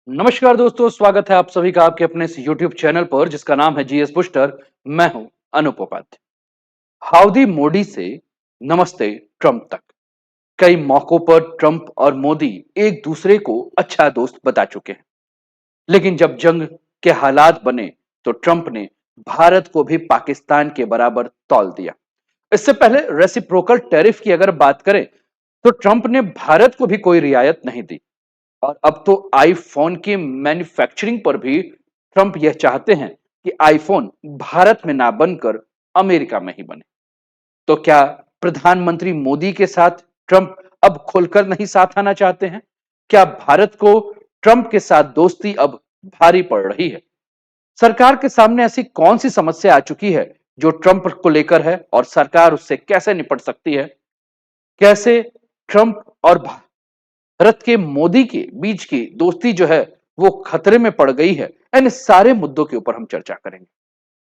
नमस्कार दोस्तों, स्वागत है आप सभी का आपके अपने इस YouTube चैनल पर जिसका नाम है जीएस बूस्टर। मैं हूं अनूप उपाध्याय। हाउडी मोदी से नमस्ते ट्रंप तक कई मौकों पर ट्रंप और मोदी एक दूसरे को अच्छा दोस्त बता चुके हैं। लेकिन जब जंग के हालात बने तो ट्रंप ने भारत को भी पाकिस्तान के बराबर तौल दिया। इससे पहले रेसिप्रोकल टैरिफ की अगर बात करें तो ट्रंप ने भारत को भी कोई रियायत नहीं दी। और अब तो आईफोन की मैन्युफैक्चरिंग पर भी ट्रंप यह चाहते हैं कि आईफोन भारत में ना बनकर अमेरिका में ही बने। तो क्या प्रधानमंत्री मोदी के साथ ट्रंप अब खुलकर नहीं साथ आना चाहते हैं? क्या भारत को ट्रंप के साथ दोस्ती अब भारी पड़ रही है? सरकार के सामने ऐसी कौन सी समस्या आ चुकी है जो ट्रंप को लेकर है और सरकार उससे कैसे निपट सकती है? कैसे ट्रंप और भारत के मोदी के बीच की दोस्ती जो है वो खतरे में पड़ गई है, इन सारे मुद्दों के ऊपर हम चर्चा करेंगे।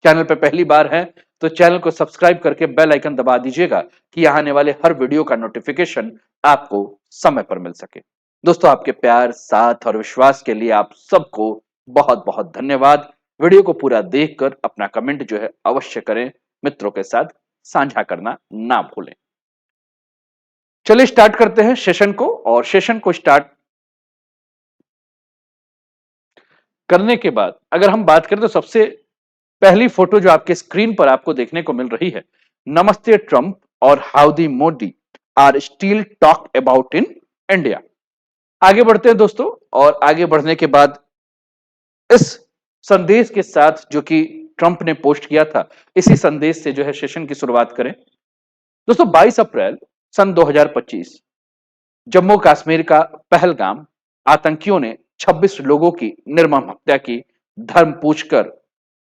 चैनल पे पहली बार है तो चैनल को सब्सक्राइब करके बेल आइकन दबा दीजिएगा कि यहाँ आने वाले हर वीडियो का नोटिफिकेशन आपको समय पर मिल सके। दोस्तों, आपके प्यार, साथ और विश्वास के लिए आप सबको बहुत बहुत धन्यवाद। वीडियो को पूरा देखकर अपना कमेंट जो है अवश्य करें, मित्रों के साथ साझा करना ना भूलें। चलिए स्टार्ट करते हैं सेशन को। और सेशन को स्टार्ट करने के बाद अगर हम बात करें तो सबसे पहली फोटो जो आपके स्क्रीन पर आपको देखने को मिल रही है, नमस्ते ट्रंप और Howdy Modi are still talk about in India. आगे बढ़ते हैं दोस्तों, और आगे बढ़ने के बाद इस संदेश के साथ जो कि ट्रंप ने पोस्ट किया था, इसी संदेश से जो है सेशन की शुरुआत करें। दोस्तों, 22 अप्रैल सन 2025 जम्मू कश्मीर का पहलगाम आतंकियों ने 26 लोगों की निर्मम हत्या की। धर्म पूछकर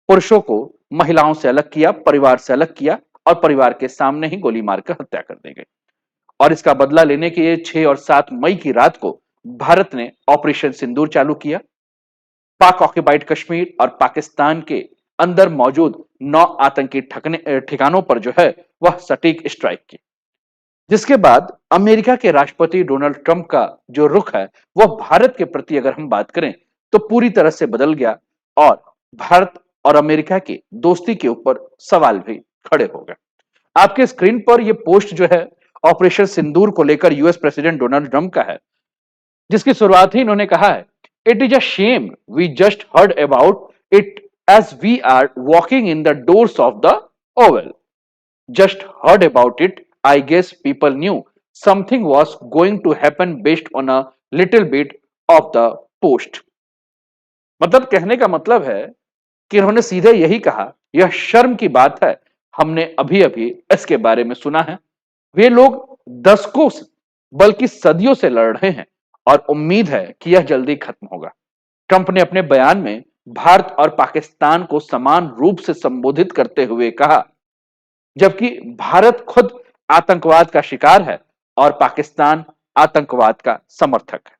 पुरुषों को महिलाओं से अलग किया, परिवार से अलग किया और परिवार के सामने ही गोली मारकर हत्या कर दी गई। और इसका बदला लेने के लिए 6 और 7 मई की रात को भारत ने ऑपरेशन सिंदूर चालू किया। पाक ऑक्युपाइड कश्मीर और पाकिस्तान के अंदर मौजूद 9 आतंकी ठिकानों पर जो है वह सटीक स्ट्राइक की। जिसके बाद अमेरिका के राष्ट्रपति डोनाल्ड ट्रंप का जो रुख है वह भारत के प्रति अगर हम बात करें तो पूरी तरह से बदल गया। और भारत और अमेरिका की दोस्ती के ऊपर सवाल भी खड़े हो गए। आपके स्क्रीन पर यह पोस्ट जो है ऑपरेशन सिंदूर को लेकर यूएस प्रेसिडेंट डोनाल्ड ट्रंप का है, जिसकी शुरुआत ही इन्होंने कहा है, it is a shame we just heard about it as we are walking in the doors of the Oval. Just heard about it. I guess people knew something was going to happen based on a little bit of the post. मतलब कहने का मतलब है कि इन्होंने सीधे यही कहा, यह शर्म की बात है, हमने अभी अभी इसके बारे में सुना है। वे लोग दशकों से बल्कि सदियों से लड़ रहे हैं और उम्मीद है कि यह जल्दी खत्म होगा। ट्रंप ने अपने बयान में भारत और पाकिस्तान को समान रूप से संबोधित करते हुए कहा, जबकि भारत खुद आतंकवाद का शिकार है और पाकिस्तान आतंकवाद का समर्थक है।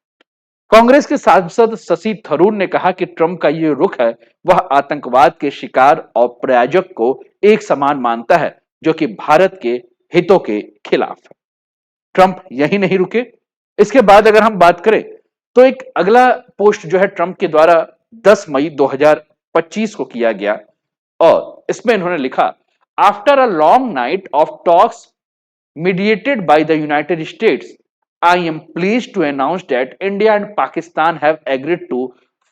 कांग्रेस के सांसद शशि थरूर ने कहा कि ट्रंप का ये रुख है वह आतंकवाद के शिकार और प्रायोजक को एक समान मानता है, जो कि भारत के हितों के खिलाफ है। ट्रंप यही नहीं रुके। इसके बाद अगर हम बात करें तो एक अगला पोस्ट जो है ट्रंप के द्वारा 10 मई 2025 को किया गया। और इसमें इन्होंने लिखा, after a long night of talks mediated by the United States, I am pleased to announce that India and Pakistan have agreed to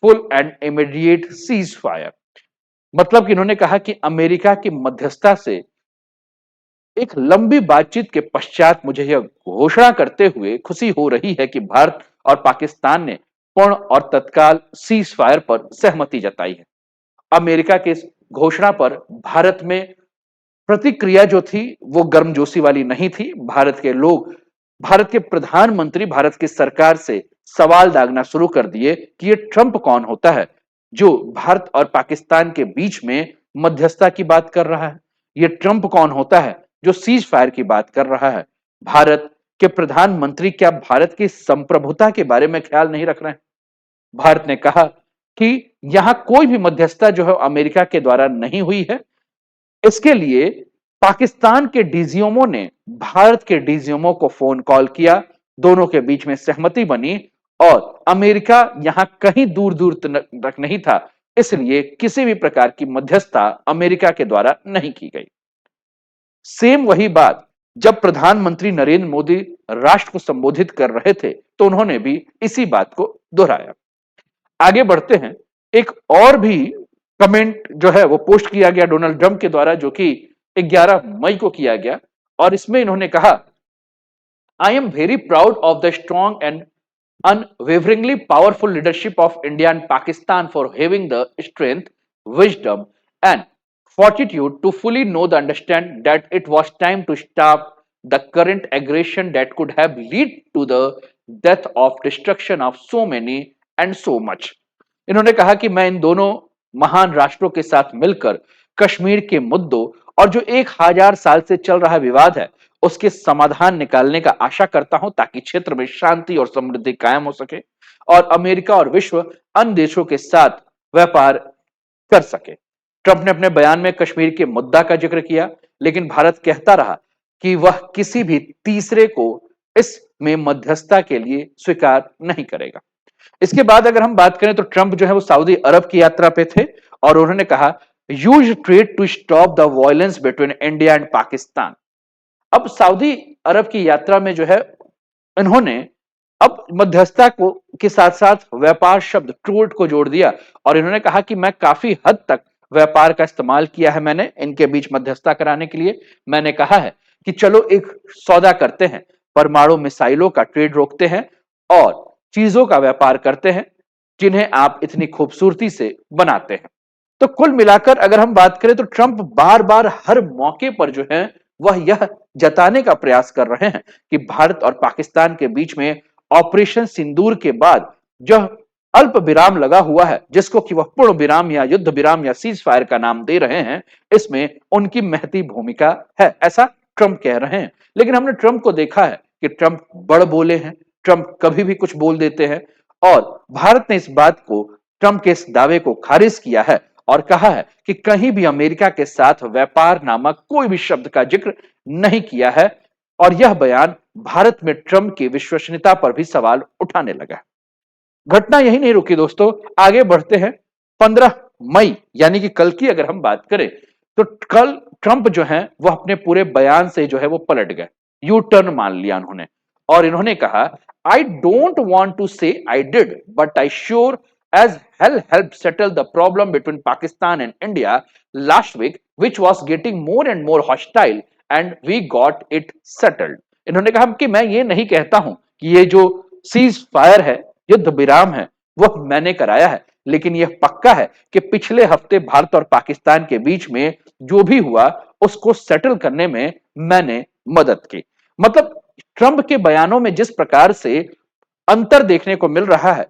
full and immediate ceasefire। मतलब कि इन्होंने कहा कि अमेरिका की मध्यस्थता से एक लंबी बातचीत के पश्चात मुझे यह घोषणा करते हुए खुशी हो रही है कि भारत और पाकिस्तान ने पूर्ण और तत्काल सीज फायर पर सहमति जताई है। अमेरिका की इस घोषणा पर भारत में प्रतिक्रिया जो थी वो गर्मजोशी वाली नहीं थी। भारत के लोग, भारत के प्रधानमंत्री भारत की सरकार से सवाल दागना शुरू कर दिए कि ये ट्रंप कौन होता है जो भारत और पाकिस्तान के बीच में मध्यस्थता की बात कर रहा है। ये ट्रंप कौन होता है जो सीज फायर की बात कर रहा है। भारत के प्रधानमंत्री क्या भारत की संप्रभुता के बारे में ख्याल नहीं रख रहे हैं? भारत ने कहा कि यहां कोई भी मध्यस्थता जो है अमेरिका के द्वारा नहीं हुई है। इसके लिए पाकिस्तान के डीजीएमओ ने भारत के डीजीएमओ को फोन कॉल किया, दोनों के बीच में सहमति बनी और अमेरिका यहां कहीं दूर दूर तक नहीं था, इसलिए किसी भी प्रकार की मध्यस्थता अमेरिका के द्वारा नहीं की गई। सेम वही बात जब प्रधानमंत्री नरेंद्र मोदी राष्ट्र को संबोधित कर रहे थे, तो उन्होंने भी इसी बात को दोहराया। आगे बढ़ते हैं। एक और भी कमेंट जो है वो पोस्ट किया गया डोनाल्ड ट्रंप के द्वारा, जो कि 11 मई को किया गया, और इसमें इन्होंने कहा, I am very proud of the strong and unwaveringly powerful leadership of India and Pakistan for having the strength, wisdom, and fortitude to fully know the understand that it was time to stop the current aggression that could have lead to the death of destruction of so many and so much. इन्होंने कहा कि मैं इन दोनों महान राष्ट्रों के साथ मिलकर कश्मीर के मुद्दों और जो 1000 साल से चल रहा विवाद है उसके समाधान निकालने का आशा करता हूं, ताकि क्षेत्र में शांति और समृद्धि कायम हो सके और अमेरिका और विश्व अन्य देशों के साथ व्यापार कर सके। ट्रंप ने अपने बयान में कश्मीर के मुद्दा का जिक्र किया, लेकिन भारत कहता रहा कि वह किसी भी तीसरे को इसमें मध्यस्थता के लिए स्वीकार नहीं करेगा। इसके बाद अगर हम बात करें तो ट्रंप जो है वो सऊदी अरब की यात्रा पे थे, और उन्होंने कहा, use trade to stop the violence between India and Pakistan. अब सऊदी अरब की यात्रा में जो है इन्होंने अब मध्यस्थता को के साथ साथ व्यापार शब्द ट्रेड को जोड़ दिया, और इन्होंने कहा कि मैं काफी हद तक व्यापार का इस्तेमाल किया है, मैंने इनके बीच मध्यस्थता कराने के लिए मैंने कहा है कि चलो एक सौदा करते हैं, परमाणु मिसाइलों का ट्रेड रोकते हैं और चीजों का व्यापार करते हैं जिन्हें आप इतनी खूबसूरती से बनाते हैं। तो कुल मिलाकर अगर हम बात करें तो ट्रंप बार बार हर मौके पर जो है वह यह जताने का प्रयास कर रहे हैं कि भारत और पाकिस्तान के बीच में ऑपरेशन सिंदूर के बाद जो अल्प विराम लगा हुआ है, जिसको कि वह पूर्ण विराम या युद्ध विराम या सीज फायर का नाम दे रहे हैं, इसमें उनकी महती भूमिका है, ऐसा ट्रंप कह रहे हैं। लेकिन हमने ट्रंप को देखा है कि ट्रंप बड़ बोले हैं, ट्रंप कभी भी कुछ बोल देते हैं, और भारत ने इस बात को, ट्रंप के इस दावे को खारिज किया है और कहा है कि कहीं भी अमेरिका के साथ व्यापार नामक कोई भी शब्द का जिक्र नहीं किया है, और यह बयान भारत में ट्रंप की विश्वसनीयता पर भी सवाल उठाने लगा है। घटना यही नहीं रुकी दोस्तों, आगे बढ़ते हैं। 15 मई यानी कि कल की अगर हम बात करें तो कल ट्रंप जो है वह अपने पूरे बयान से जो है वो पलट गए, यू टर्न मान लिया उन्होंने, और इन्होंने कहा, आई डोंट वांट टू से I did but I sure as hell helped settle the problem between Pakistan and India last week, which was getting more and more hostile, and we got it settled. इन्होंने कहा कि मैं ये नहीं कहता हूं कि ये जो सीज फायर है, युद्ध विराम है, वह मैंने कराया है, लेकिन यह पक्का है कि पिछले हफ्ते भारत और पाकिस्तान के बीच में जो भी हुआ उसको सेटल करने में मैंने मदद की। मतलब ट्रंप के बयानों में जिस प्रकार से अंतर देखने को मिल रहा है,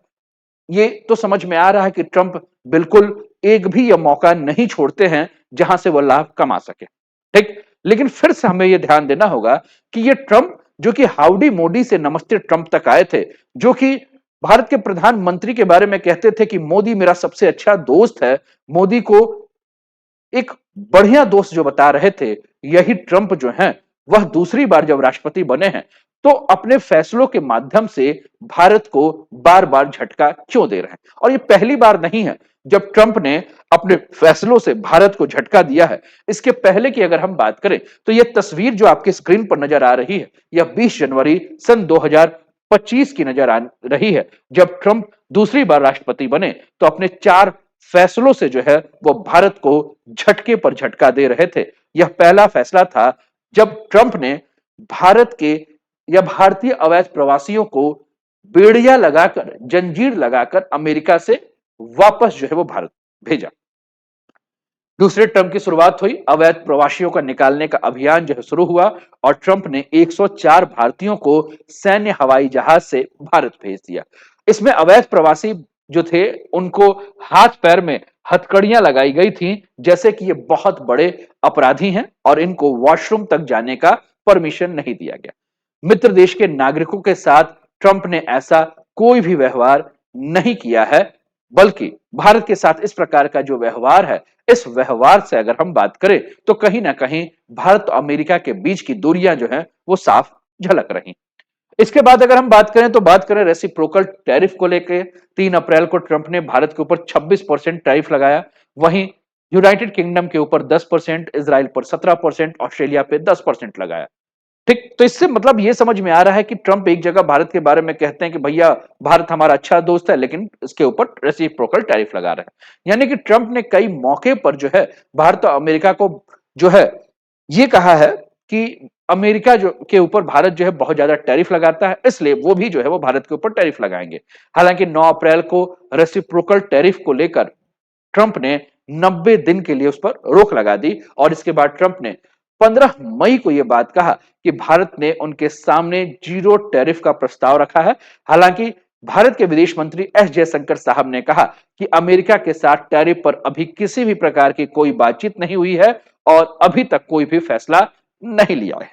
ये तो समझ में आ रहा है कि ट्रंप बिल्कुल एक भी यह मौका नहीं छोड़ते हैं जहां से वह लाभ कमा सके। ठीक, लेकिन फिर से हमें यह ध्यान देना होगा कि ये ट्रंप जो कि हाउडी मोदी से नमस्ते ट्रंप तक आए थे, जो कि भारत के प्रधानमंत्री के बारे में कहते थे कि मोदी मेरा सबसे अच्छा दोस्त है, मोदी को एक बढ़िया दोस्त जो बता रहे थे, यही ट्रंप जो हैं वह दूसरी बार जब राष्ट्रपति बने हैं तो अपने फैसलों के माध्यम से भारत को बार बार झटका क्यों दे रहे हैं। और ये पहली बार नहीं है जब ट्रंप ने अपने फैसलों से भारत को झटका दिया है। इसके पहले की अगर हम बात करें तो यह तस्वीर जो आपके स्क्रीन पर नजर आ रही है, यह 20 जनवरी सन 2025 की नजर आ रही है, जब ट्रंप दूसरी बार राष्ट्रपति बने तो अपने 4 फैसलों से जो है वो भारत को झटके पर झटका दे रहे थे। यह पहला फैसला था जब ट्रंप ने भारत के या भारतीय अवैध प्रवासियों को बेड़िया लगाकर, जंजीर लगाकर अमेरिका से वापस जो है वो भारत भेजा। दूसरे टर्म की शुरुआत हुई, अवैध प्रवासियों का निकालने का अभियान जो है शुरू हुआ, और ट्रंप ने 104 भारतीयों को सैन्य हवाई जहाज से भारत भेज दिया। इसमें अवैध प्रवासी जो थे उनको हाथ पैर में हथकड़ियां लगाई गई थी, जैसे कि ये बहुत बड़े अपराधी हैं और इनको वॉशरूम तक जाने का परमिशन नहीं दिया गया। मित्र देश के नागरिकों के साथ ट्रंप ने ऐसा कोई भी व्यवहार नहीं किया है, बल्कि भारत के साथ इस प्रकार का जो व्यवहार है, इस व्यवहार से अगर हम बात करें तो कहीं ना कहीं भारत और अमेरिका के बीच की दूरियां जो हैं वो साफ झलक रही। इसके बाद अगर हम बात करें तो बात करें रेसिप्रोकल टैरिफ को लेकर। 3 अप्रैल को ट्रंप ने भारत के ऊपर 26% टैरिफ लगाया। वहीं यूनाइटेड किंगडम के ऊपर 10%, इजराइल पर 17%, ऑस्ट्रेलिया पे 10% लगाया। ठीक, तो इससे मतलब यह समझ में आ रहा है कि ट्रंप एक जगह भारत के बारे में कहते हैं कि भैया भारत हमारा अच्छा दोस्त है, लेकिन इसके ऊपर रेसिप्रोकल टैरिफ लगा रहे हैं। यानी कि ट्रंप ने कई मौके पर जो है भारत और अमेरिका को जो है ये कहा है कि अमेरिका जो के ऊपर भारत जो है बहुत ज्यादा टैरिफ लगाता है, इसलिए वो भी जो है वो भारत के ऊपर टैरिफ लगाएंगे। हालांकि 9 अप्रैल को रेसिप्रोकल टैरिफ को लेकर ट्रंप ने 90 दिन के लिए उस पर रोक लगा दी और इसके बाद ट्रंप ने 15 मई को यह बात कहा कि भारत ने उनके सामने जीरो टैरिफ का प्रस्ताव रखा है। हालांकि भारत के विदेश मंत्री एस जयशंकर साहब ने कहा कि अमेरिका के साथ टैरिफ पर अभी किसी भी प्रकार की कोई बातचीत नहीं हुई है और अभी तक कोई भी फैसला नहीं लिया है।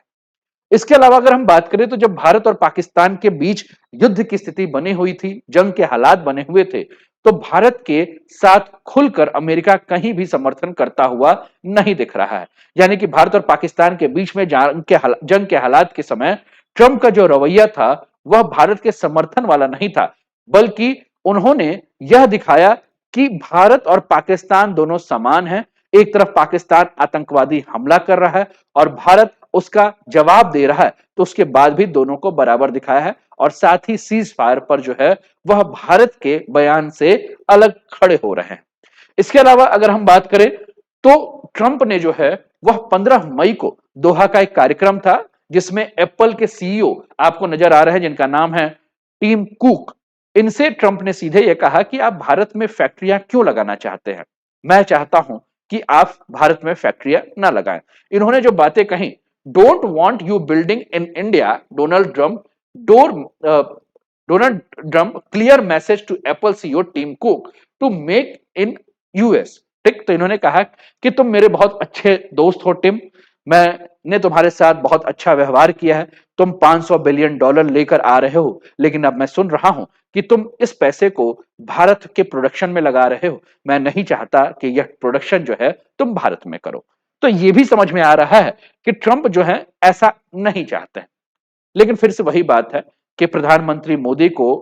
इसके अलावा अगर हम बात करें तो जब भारत और पाकिस्तान के बीच युद्ध की स्थिति बनी हुई थी, जंग के हालात बने हुए थे, तो भारत के साथ खुलकर अमेरिका कहीं भी समर्थन करता हुआ नहीं दिख रहा है। यानी कि भारत और पाकिस्तान के बीच में जंग के हालात के समय ट्रंप का जो रवैया था वह भारत के समर्थन वाला नहीं था, बल्कि उन्होंने यह दिखाया कि भारत और पाकिस्तान दोनों समान हैं। एक तरफ पाकिस्तान आतंकवादी हमला कर रहा है और भारत उसका जवाब दे रहा है, तो उसके बाद भी दोनों को बराबर दिखाया है और साथ ही सीज फायर पर जो है वह भारत के बयान से अलग खड़े हो रहे हैं। इसके अलावा अगर हम बात करें तो ट्रंप ने जो है वह 15 मई को दोहा का एक कार्यक्रम था जिसमें एप्पल के सीईओ आपको नजर आ रहे हैं जिनका नाम है टीम कुक। इनसे ट्रंप ने सीधे यह कहा कि आप भारत में फैक्ट्रियां क्यों लगाना चाहते हैं, मैं चाहता हूं कि आप भारत में फैक्ट्रियां ना लगाएं। इन्होंने जो बातें कही, don't want you building in India, door Donald Trump clear message to Apple CEO Tim Cook to make in US. ठीक, तो इन्होंने कहा कि तुम मेरे बहुत अच्छे दोस्त हो टिम, मैंने तुम्हारे साथ बहुत अच्छा व्यवहार किया है, तुम $500 बिलियन लेकर आ रहे हो, लेकिन अब मैं सुन रहा हूं कि तुम इस पैसे को भारत के प्रोडक्शन में लगा रहे हो। मैं नहीं चाहता कि यह प्रोडक्शन जो है तुम भारत में करो। तो यह भी समझ में आ रहा है कि ट्रंप जो है ऐसा नहीं चाहते हैं। लेकिन फिर से वही बात है कि प्रधानमंत्री मोदी को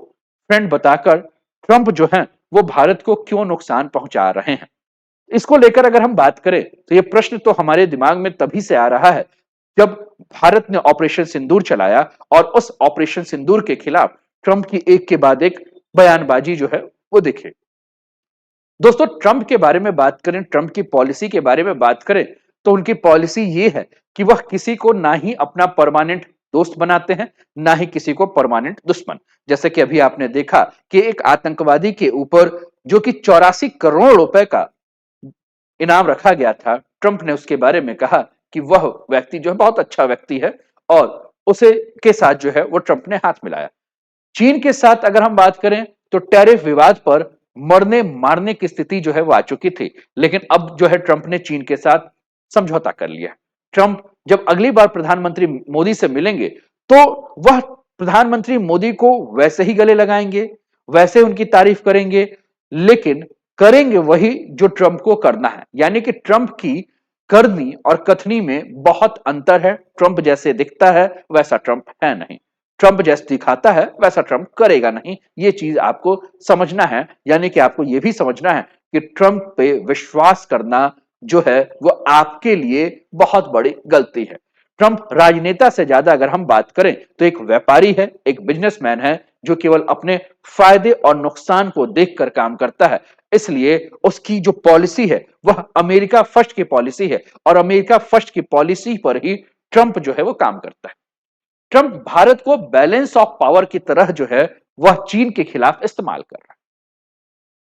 फ्रेंड बताकर ट्रंप जो है वो भारत को क्यों नुकसान पहुंचा रहे हैं, इसको लेकर अगर हम बात करें तो ये प्रश्न तो हमारे दिमाग में तभी से आ रहा है जब भारत ने ऑपरेशन सिंदूर चलाया और उस ऑपरेशन सिंदूर के खिलाफ ट्रंप की एक के बाद एक बयानबाजी जो है वो दिखे। दोस्तों, ट्रंप के बारे में बात करें, ट्रंप की पॉलिसी के बारे में बात करें तो उनकी पॉलिसी ये है कि वह किसी को ना ही अपना परमानेंट दोस्त बनाते हैं, ना ही किसी को परमानेंट दुश्मन। जैसे कि अभी आपने देखा कि एक आतंकवादी के ऊपर जो कि 84 करोड़ रुपए का इनाम रखा गया था, ट्रंप ने उसके बारे में कहा कि वह व्यक्ति जो है बहुत अच्छा व्यक्ति है और उसे के साथ जो है वो ट्रंप ने हाथ मिलाया। चीन के साथ अगर हम बात करें तो टैरिफ विवाद पर मरने मारने की स्थिति जो है वो आ चुकी थी, लेकिन अब जो है ट्रंप ने चीन के साथ समझौता कर लिया। ट्रंप जब अगली बार प्रधानमंत्री मोदी से मिलेंगे तो वह प्रधानमंत्री मोदी को वैसे ही गले लगाएंगे, वैसे उनकी तारीफ करेंगे, लेकिन करेंगे वही जो ट्रंप को करना है। यानी कि ट्रंप की करनी और कथनी में बहुत अंतर है। ट्रंप जैसे दिखता है वैसा ट्रंप है नहीं, ट्रंप जैसे दिखाता है वैसा ट्रंप करेगा नहीं। ये चीज आपको समझना है। यानी कि आपको यह भी समझना है कि ट्रंप पे विश्वास करना जो है वो आपके लिए बहुत बड़ी गलती है। ट्रंप राजनेता से ज्यादा अगर हम बात करें तो एक व्यापारी है, एक बिजनेसमैन है जो केवल अपने फायदे और नुकसान को देखकर काम करता है। इसलिए उसकी जो पॉलिसी है वह अमेरिका फर्स्ट की पॉलिसी है और अमेरिका फर्स्ट की पॉलिसी पर ही ट्रंप जो है वो काम करता है। ट्रंप भारत को बैलेंस ऑफ पावर की तरह जो है वह चीन के खिलाफ इस्तेमाल कर रहा है।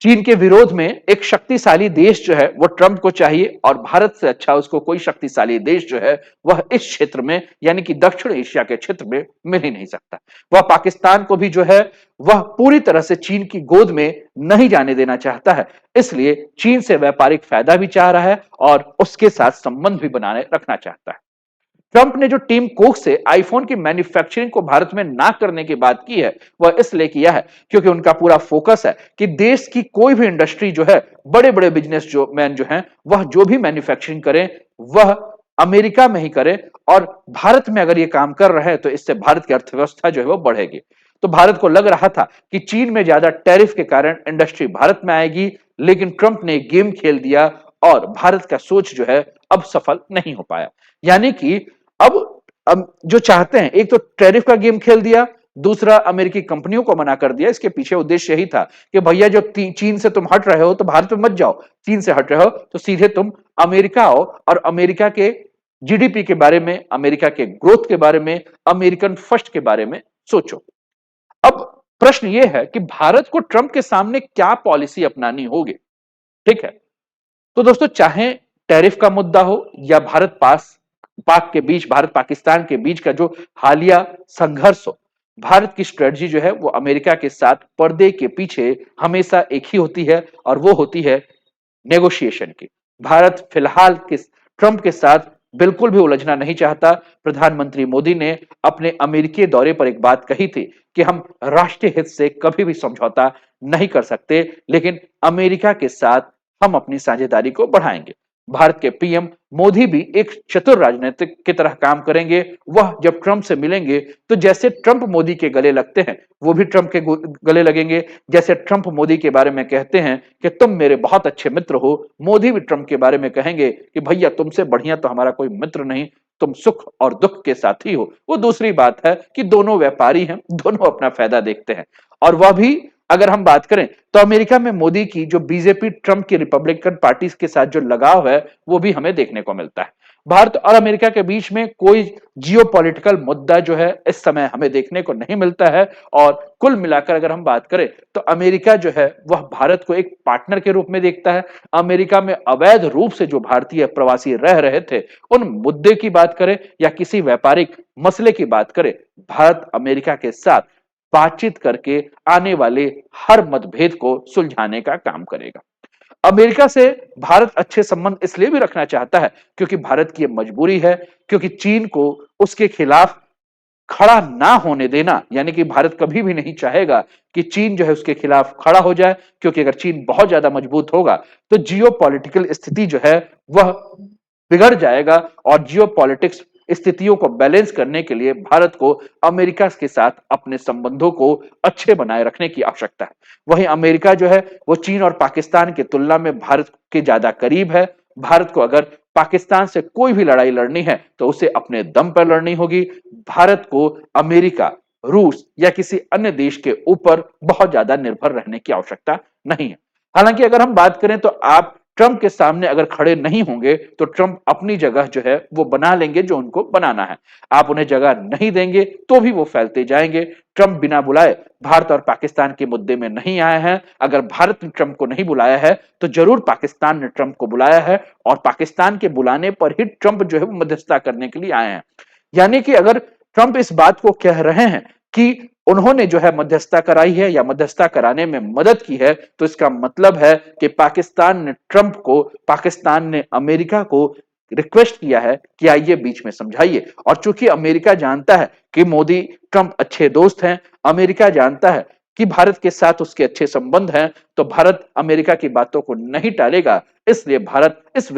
चीन के विरोध में एक शक्तिशाली देश जो है वो ट्रंप को चाहिए और भारत से अच्छा उसको कोई शक्तिशाली देश जो है वह इस क्षेत्र में यानी कि दक्षिण एशिया के क्षेत्र में मिल ही नहीं सकता। वह पाकिस्तान को भी जो है वह पूरी तरह से चीन की गोद में नहीं जाने देना चाहता है। इसलिए चीन से व्यापारिक फायदा भी चाह रहा है और उसके साथ संबंध भी बनाए रखना चाहता है। ट्रंप ने जो टीम कुक से आईफोन की मैन्युफैक्चरिंग को भारत में ना करने की बात की है वह इसलिए किया है क्योंकि उनका पूरा फोकस है कि देश की कोई भी इंडस्ट्री जो है, बड़े बड़े बिजनेस जो मैन जो हैं वह जो भी मैन्युफैक्चरिंग करें वह अमेरिका में ही करें और भारत में अगर ये काम कर रहे हैं तो इससे भारत की अर्थव्यवस्था जो है वो बढ़ेगी। तो भारत को लग रहा था कि चीन में ज्यादा टैरिफ के कारण इंडस्ट्री भारत में आएगी, लेकिन ट्रंप ने गेम खेल दिया और भारत का सोच जो है अब सफल नहीं हो पाया। यानी कि अब जो चाहते हैं, एक तो टैरिफ का गेम खेल दिया, दूसरा अमेरिकी कंपनियों को मना कर दिया। इसके पीछे उद्देश्य यही था कि भैया जब चीन से तुम हट रहे हो तो भारत में मत जाओ, चीन से हट रहे हो तो सीधे तुम अमेरिका आओ और अमेरिका के जीडीपी के बारे में, अमेरिका के ग्रोथ के बारे में, अमेरिकन फर्स्ट के बारे में सोचो। अब प्रश्न यह है कि भारत को ट्रंप के सामने क्या पॉलिसी अपनानी होगी। ठीक है, तो दोस्तों चाहे टैरिफ का मुद्दा हो या भारत पाकिस्तान के बीच का जो हालिया संघर्ष हो, भारत की स्ट्रेटजी जो है वो अमेरिका के साथ पर्दे के पीछे हमेशा एक ही होती है और वो होती है नेगोशिएशन की। भारत फिलहाल ट्रंप के साथ बिल्कुल भी उलझना नहीं चाहता। प्रधानमंत्री मोदी ने अपने अमेरिकी दौरे पर एक बात कही थी कि हम राष्ट्रीय हित से कभी भी समझौता नहीं कर सकते, लेकिन अमेरिका के साथ हम अपनी साझेदारी को बढ़ाएंगे। भारत के पीएम मोदी भी एक चतुर राजनीतिक की तरह काम करेंगे। वह जब ट्रंप से मिलेंगे तो जैसे ट्रंप मोदी के गले लगते हैं, वो भी ट्रंप के गले लगेंगे। जैसे ट्रंप मोदी के बारे में कहते हैं कि तुम मेरे बहुत अच्छे मित्र हो, मोदी भी ट्रंप के बारे में कहेंगे कि भैया तुमसे बढ़िया तो हमारा कोई मित्र नहीं, तुम सुख और दुख के साथी हो। वो दूसरी बात है कि दोनों व्यापारी हैं, दोनों अपना फायदा देखते हैं। और वह भी अगर हम बात करें तो अमेरिका में मोदी की जो बीजेपी ट्रंप की रिपब्लिकन पार्टी के साथ जो लगाव है वो भी हमें देखने को मिलता है। भारत और अमेरिका के बीच में कोई जियोपॉलिटिकल मुद्दा जो है इस समय हमें देखने को नहीं मिलता है। और कुल मिलाकर अगर हम बात करें तो अमेरिका जो है वह भारत को एक पार्टनर के रूप में देखता है। अमेरिका में अवैध रूप से जो भारतीय प्रवासी रह रहे थे, उन मुद्दे की बात करें या किसी व्यापारिक मसले की बात करें, भारत अमेरिका के साथ बातचीत करके आने वाले हर मतभेद को सुलझाने का काम करेगा। अमेरिका से भारत अच्छे संबंध इसलिए भी रखना चाहता है क्योंकि भारत की यह मजबूरी है, क्योंकि चीन को उसके खिलाफ खड़ा ना होने देना, यानी कि भारत कभी भी नहीं चाहेगा कि चीन जो है उसके खिलाफ खड़ा हो जाए, क्योंकि अगर चीन बहुत ज्यादा मजबूत होगा तो जियो पॉलिटिकल स्थिति जो है वह बिगड़ जाएगा। और जियो पॉलिटिक्स स्थितियों को बैलेंस करने के लिए भारत को अमेरिका के साथ अपने संबंधों को अच्छे बनाए रखने की आवश्यकता है। वहीं अमेरिका जो है वो चीन और पाकिस्तान की तुलना में भारत के ज्यादा करीब है। भारत को अगर पाकिस्तान से कोई भी लड़ाई लड़नी है तो उसे अपने दम पर लड़नी होगी। भारत को अमेरिका, रूस या किसी अन्य देश के ऊपर बहुत ज्यादा निर्भर रहने की आवश्यकता नहीं है। हालांकि अगर हम बात करें तो आप ट्रंप के सामने अगर खड़े नहीं होंगे तो ट्रंप अपनी जगह जो है वो बना लेंगे जो उनको बनाना है। आप उन्हें जगह नहीं देंगे तो भी वो फैलते जाएंगे। ट्रंप बिना बुलाए भारत और पाकिस्तान के मुद्दे में नहीं आए हैं। अगर भारत ने ट्रंप को नहीं बुलाया है तो जरूर पाकिस्तान ने ट्रंप को बुलाया है, और पाकिस्तान के बुलाने पर ही ट्रंप जो है वो मध्यस्थता करने के लिए आए हैं। यानी कि अगर ट्रंप इस बात को कह रहे हैं कि उन्होंने जो है मध्यस्थता कराई है या मध्यस्थता कराने में मदद की है, तो इसका मतलब है कि पाकिस्तान ने अमेरिका को रिक्वेस्ट किया है कि आइए बीच में समझाइए। और चूंकि अमेरिका जानता है कि मोदी ट्रंप अच्छे दोस्त हैं, अमेरिका जानता है कि भारत के साथ उसके अच्छे संबंध हैं, तो भारत अमेरिका की बातों को नहीं टालेगा। इसलिए अमेरिका इस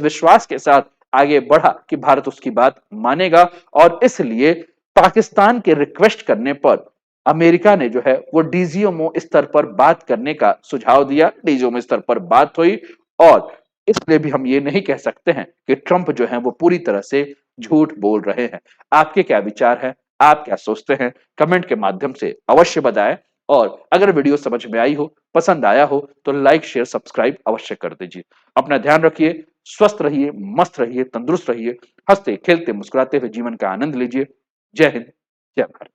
विश्वास के साथ आगे बढ़ा कि भारत उसकी बात मानेगा। और इसलिए पाकिस्तान के रिक्वेस्ट करने पर अमेरिका ने जो है वो डीजीएमओ स्तर पर बात करने का सुझाव दिया। डीजीएमओ स्तर पर बात हुई, और इसलिए भी हम ये नहीं कह सकते हैं कि ट्रंप जो है वो पूरी तरह से झूठ बोल रहे हैं। आपके क्या विचार है, आप क्या सोचते हैं, कमेंट के माध्यम से अवश्य बताएं। और अगर वीडियो समझ में आई हो, पसंद आया हो तो लाइक शेयर सब्सक्राइब अवश्य कर दीजिए। अपना ध्यान रखिए, स्वस्थ रहिए, मस्त रहिए, तंदुरुस्त रहिए, हंसते खेलते मुस्कुराते हुए जीवन का आनंद लीजिए। जय हिंद, जय भारत।